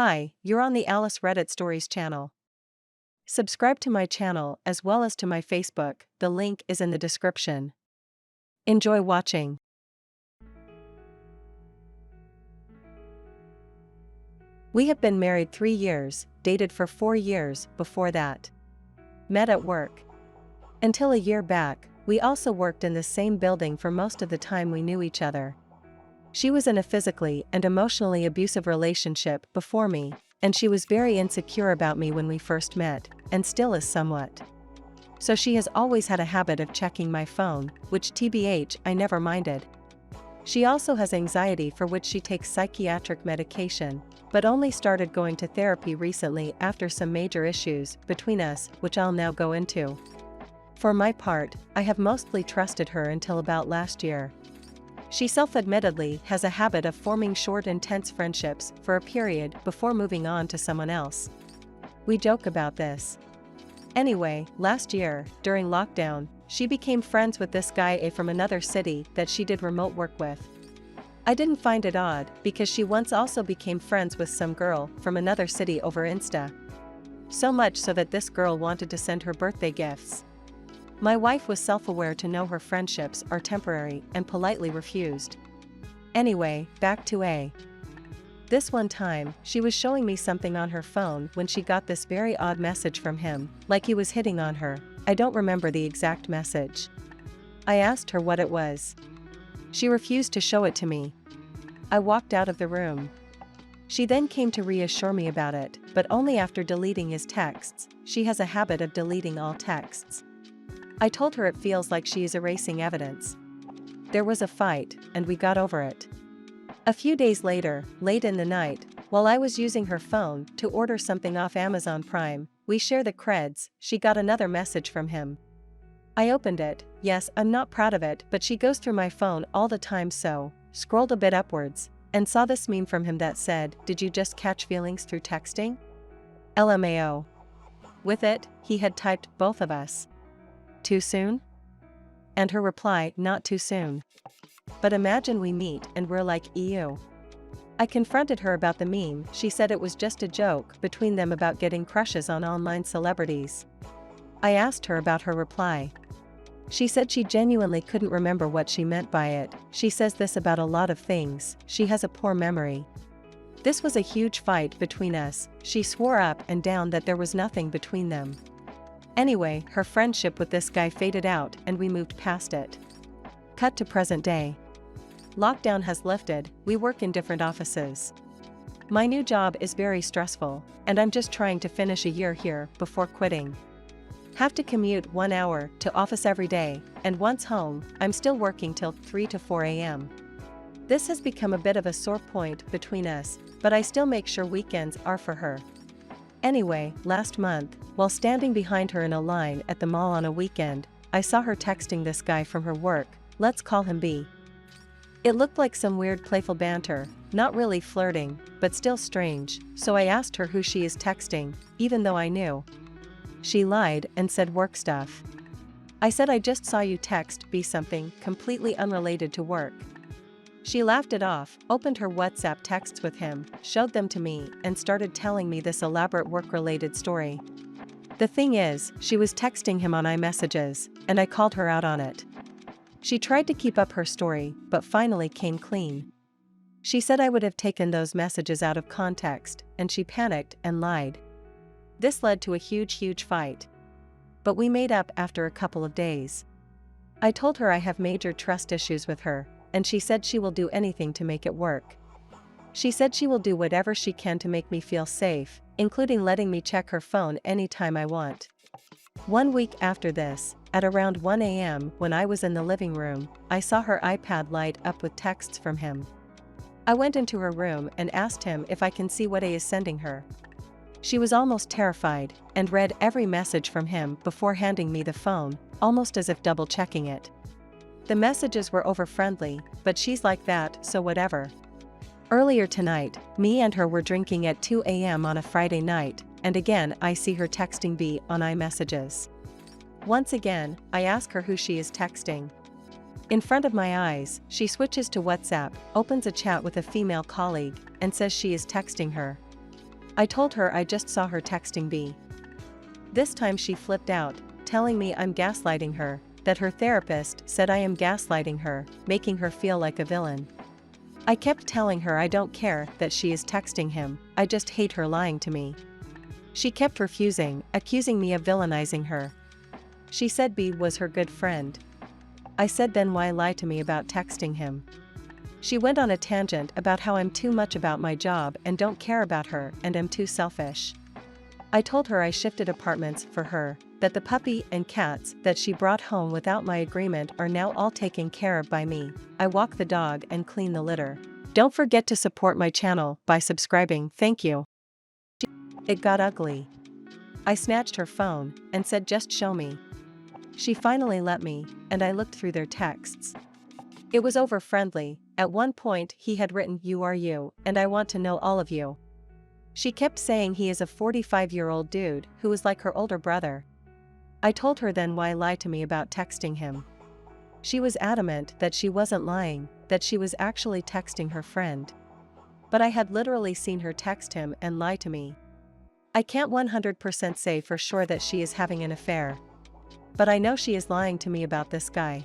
Hi, you're on the Alice Reddit Stories channel. Subscribe to my channel as well as to my Facebook, the link is in the description. Enjoy watching. We have been married 3 years, dated for 4 years before that. Met at work. Until a year back, we also worked in the same building for most of the time we knew each other. She was in a physically and emotionally abusive relationship before me, and she was very insecure about me when we first met, and still is somewhat. So she has always had a habit of checking my phone, which TBH I never minded. She also has anxiety for which she takes psychiatric medication, but only started going to therapy recently after some major issues between us, which I'll now go into. For my part, I have mostly trusted her until about last year. She self-admittedly has a habit of forming short intense friendships for a period before moving on to someone else. We joke about this. Anyway, last year, during lockdown, she became friends with this guy from another city that she did remote work with. I didn't find it odd because she once also became friends with some girl from another city over Insta. So much so that this girl wanted to send her birthday gifts. My wife was self-aware to know her friendships are temporary and politely refused. Anyway, back to A. This one time, she was showing me something on her phone when she got this very odd message from him, like he was hitting on her. I don't remember the exact message. I asked her what it was. She refused to show it to me. I walked out of the room. She then came to reassure me about it, but only after deleting his texts. She has a habit of deleting all texts. I told her it feels like she is erasing evidence. There was a fight, and we got over it. A few days later, late in the night, while I was using her phone to order something off Amazon Prime, we share the creds, she got another message from him. I opened it. Yes, I'm not proud of it, but she goes through my phone all the time, so scrolled a bit upwards, and saw this meme from him that said, "Did you just catch feelings through texting?" LMAO. With it, he had typed, "Both of us. Too soon?" And her reply, "Not too soon. But imagine we meet and we're like, ew." I confronted her about the meme. She said it was just a joke between them about getting crushes on online celebrities. I asked her about her reply. She said she genuinely couldn't remember what she meant by it. She says this about a lot of things, she has a poor memory. This was a huge fight between us. She swore up and down that there was nothing between them. Anyway, her friendship with this guy faded out and we moved past it. Cut to present day. Lockdown has lifted, we work in different offices. My new job is very stressful, and I'm just trying to finish a year here before quitting. Have to commute 1 hour to office every day, and once home, I'm still working till 3 to 4 a.m. This has become a bit of a sore point between us, but I still make sure weekends are for her. Anyway, last month, while standing behind her in a line at the mall on a weekend, I saw her texting this guy from her work, let's call him B. It looked like some weird playful banter, not really flirting, but still strange, so I asked her who she is texting, even though I knew. She lied and said work stuff. I said I just saw you text B something completely unrelated to work. She laughed it off, opened her WhatsApp texts with him, showed them to me, and started telling me this elaborate work-related story. The thing is, she was texting him on iMessages, and I called her out on it. She tried to keep up her story, but finally came clean. She said I would have taken those messages out of context, and she panicked and lied. This led to a huge fight. But we made up after a couple of days. I told her I have major trust issues with her, and she said she will do anything to make it work. She said she will do whatever she can to make me feel safe, including letting me check her phone anytime I want. 1 week after this, at around 1 a.m. when I was in the living room, I saw her iPad light up with texts from him. I went into her room and asked him if I can see what A is sending her. She was almost terrified, and read every message from him before handing me the phone, almost as if double-checking it. The messages were over-friendly, but she's like that, so whatever. Earlier tonight, me and her were drinking at 2 a.m. on a Friday night, and again I see her texting B on iMessages. Once again, I ask her who she is texting. In front of my eyes, she switches to WhatsApp, opens a chat with a female colleague, and says she is texting her. I told her I just saw her texting B. This time she flipped out, telling me I'm gaslighting her, that her therapist said I am gaslighting her, making her feel like a villain. I kept telling her I don't care that she is texting him, I just hate her lying to me. She kept refusing, accusing me of villainizing her. She said B was her good friend. I said then why lie to me about texting him? She went on a tangent about how I'm too much about my job and don't care about her and am too selfish. I told her I shifted apartments for her, that the puppy and cats that she brought home without my agreement are now all taken care of by me. I walk the dog and clean the litter. Don't forget to support my channel by subscribing, thank you. It got ugly. I snatched her phone and said just show me. She finally let me, and I looked through their texts. It was over friendly. At one point he had written you are you, and I want to know all of you. She kept saying he is a 45-year-old dude who is like her older brother. I told her then why lie to me about texting him. She was adamant that she wasn't lying, that she was actually texting her friend. But I had literally seen her text him and lie to me. I can't 100% say for sure that she is having an affair. But I know she is lying to me about this guy.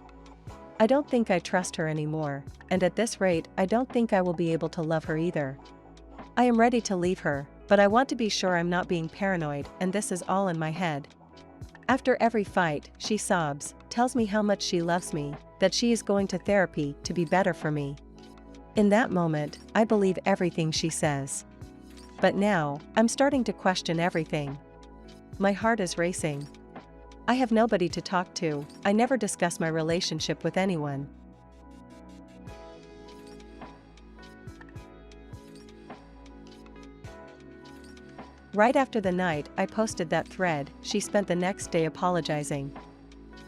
I don't think I trust her anymore, and at this rate I don't think I will be able to love her either. I am ready to leave her, but I want to be sure I'm not being paranoid and this is all in my head. After every fight, she sobs, tells me how much she loves me, that she is going to therapy to be better for me. In that moment, I believe everything she says. But now, I'm starting to question everything. My heart is racing. I have nobody to talk to, I never discuss my relationship with anyone. Right after the night I posted that thread, she spent the next day apologizing.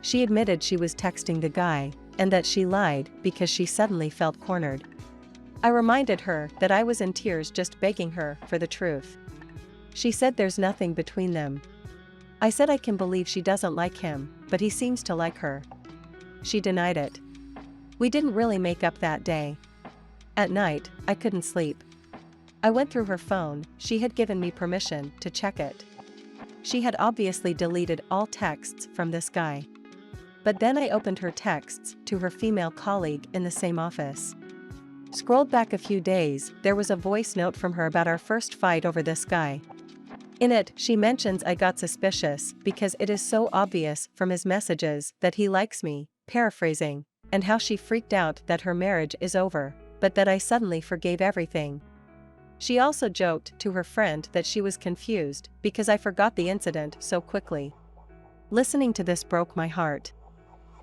She admitted she was texting the guy, and that she lied because she suddenly felt cornered. I reminded her that I was in tears just begging her for the truth. She said there's nothing between them. I said I can believe she doesn't like him, but he seems to like her. She denied it. We didn't really make up that day. At night, I couldn't sleep. I went through her phone, she had given me permission to check it. She had obviously deleted all texts from this guy. But then I opened her texts to her female colleague in the same office. Scrolled back a few days, there was a voice note from her about our first fight over this guy. In it, she mentions I got suspicious because it is so obvious from his messages that he likes me, paraphrasing, and how she freaked out that her marriage is over, but that I suddenly forgave everything. She also joked to her friend that she was confused because I forgot the incident so quickly. Listening to this broke my heart.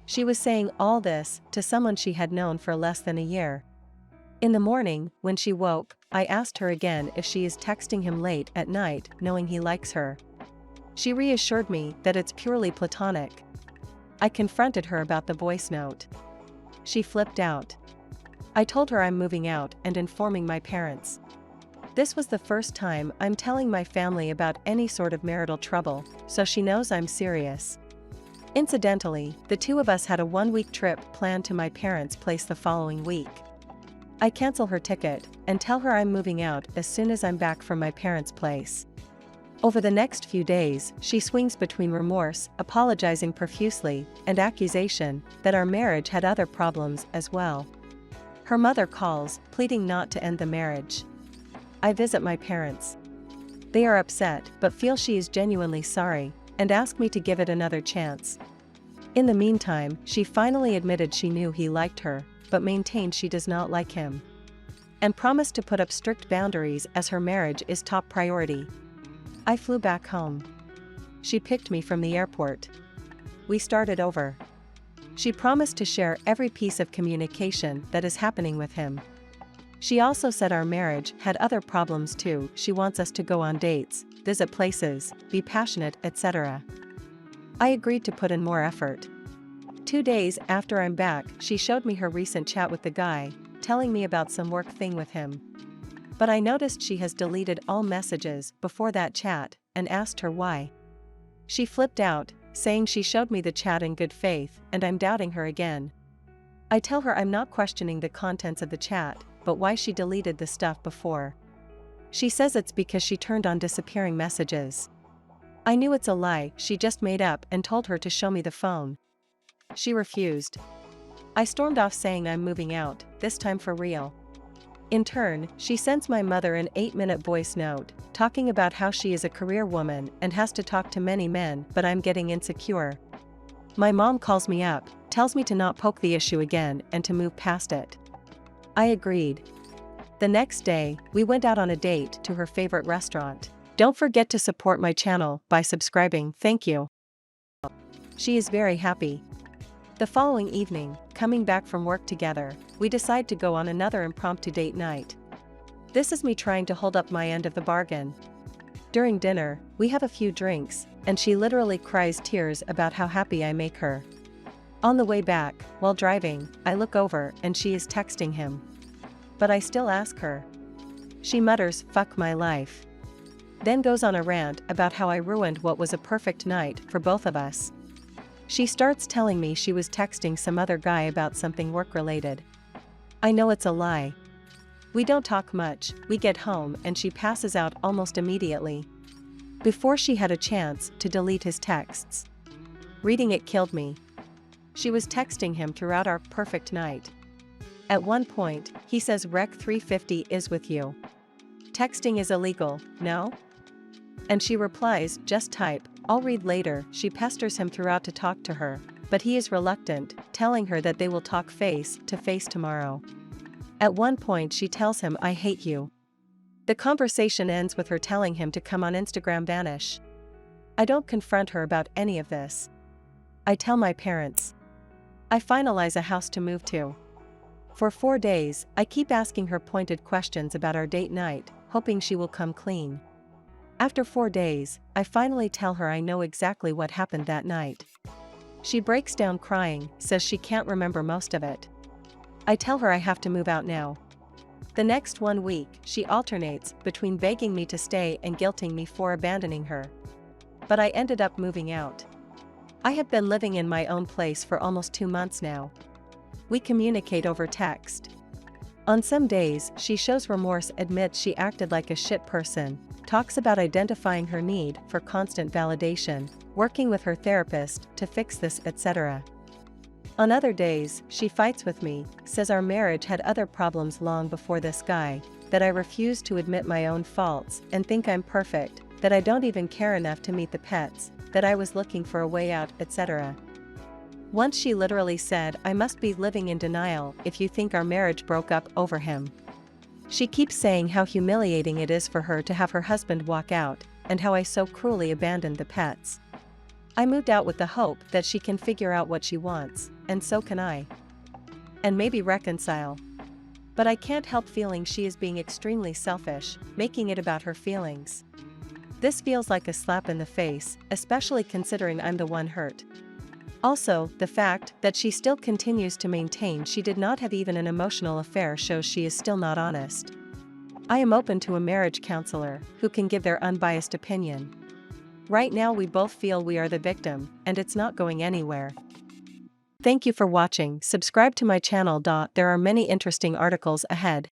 She was saying all this to someone she had known for less than a year. In the morning, when she woke, I asked her again if she is texting him late at night knowing he likes her. She reassured me that it's purely platonic. I confronted her about the voice note. She flipped out. I told her I'm moving out and informing my parents. This was the first time I'm telling my family about any sort of marital trouble, so she knows I'm serious. Incidentally, the two of us had a one-week trip planned to my parents' place the following week. I cancel her ticket and tell her I'm moving out as soon as I'm back from my parents' place. Over the next few days, she swings between remorse, apologizing profusely, and accusation that our marriage had other problems as well. Her mother calls, pleading not to end the marriage. I visit my parents. They are upset but feel she is genuinely sorry, and ask me to give it another chance. In the meantime, she finally admitted she knew he liked her, but maintained she does not like him. And promised to put up strict boundaries as her marriage is top priority. I flew back home. She picked me from the airport. We started over. She promised to share every piece of communication that is happening with him. She also said our marriage had other problems too. She wants us to go on dates, visit places, be passionate, etc. I agreed to put in more effort. 2 days after I'm back, she showed me her recent chat with the guy, telling me about some work thing with him. But I noticed she has deleted all messages before that chat, and asked her why. She flipped out, saying she showed me the chat in good faith, and I'm doubting her again. I tell her I'm not questioning the contents of the chat, but why she deleted the stuff before. She says it's because she turned on disappearing messages. I knew it's a lie she just made up and told her to show me the phone. She refused. I stormed off saying I'm moving out, this time for real. In turn, she sends my mother an 8-minute voice note, talking about how she is a career woman and has to talk to many men, but I'm getting insecure. My mom calls me up, tells me to not poke the issue again and to move past it. I agreed. The next day, we went out on a date to her favorite restaurant. Don't forget to support my channel by subscribing, thank you. She is very happy. The following evening, coming back from work together, we decide to go on another impromptu date night. This is me trying to hold up my end of the bargain. During dinner, we have a few drinks, and she literally cries tears about how happy I make her. On the way back, while driving, I look over and she is texting him. But I still ask her. She mutters, "Fuck my life." Then goes on a rant about how I ruined what was a perfect night for both of us. She starts telling me she was texting some other guy about something work-related. I know it's a lie. We don't talk much, we get home and she passes out almost immediately. Before she had a chance to delete his texts. Reading it killed me. She was texting him throughout our perfect night. At one point, he says Rec 350 is with you. Texting is illegal, no? And she replies, just type, I'll read later. She pesters him throughout to talk to her, but he is reluctant, telling her that they will talk face to face tomorrow. At one point she tells him I hate you. The conversation ends with her telling him to come on Instagram vanish. I don't confront her about any of this. I tell my parents. I finalize a house to move to. For 4 days, I keep asking her pointed questions about our date night, hoping she will come clean. After 4 days, I finally tell her I know exactly what happened that night. She breaks down crying, says she can't remember most of it. I tell her I have to move out now. The next 1 week, she alternates between begging me to stay and guilting me for abandoning her. But I ended up moving out. I have been living in my own place for almost 2 months now. We communicate over text. On some days, she shows remorse, admits she acted like a shit person, talks about identifying her need for constant validation, working with her therapist to fix this, etc. On other days, she fights with me, says our marriage had other problems long before this guy, that I refuse to admit my own faults and think I'm perfect, that I don't even care enough to meet the pets, that I was looking for a way out, etc. Once she literally said I must be living in denial if you think our marriage broke up over him. She keeps saying how humiliating it is for her to have her husband walk out, and how I so cruelly abandoned the pets. I moved out with the hope that she can figure out what she wants, and so can I. And maybe reconcile. But I can't help feeling she is being extremely selfish, making it about her feelings. This feels like a slap in the face, especially considering I'm the one hurt. Also, the fact that she still continues to maintain she did not have even an emotional affair shows she is still not honest. I am open to a marriage counselor who can give their unbiased opinion. Right now we both feel we are the victim, and it's not going anywhere. Thank you for watching. Subscribe to my channel. There are many interesting articles ahead.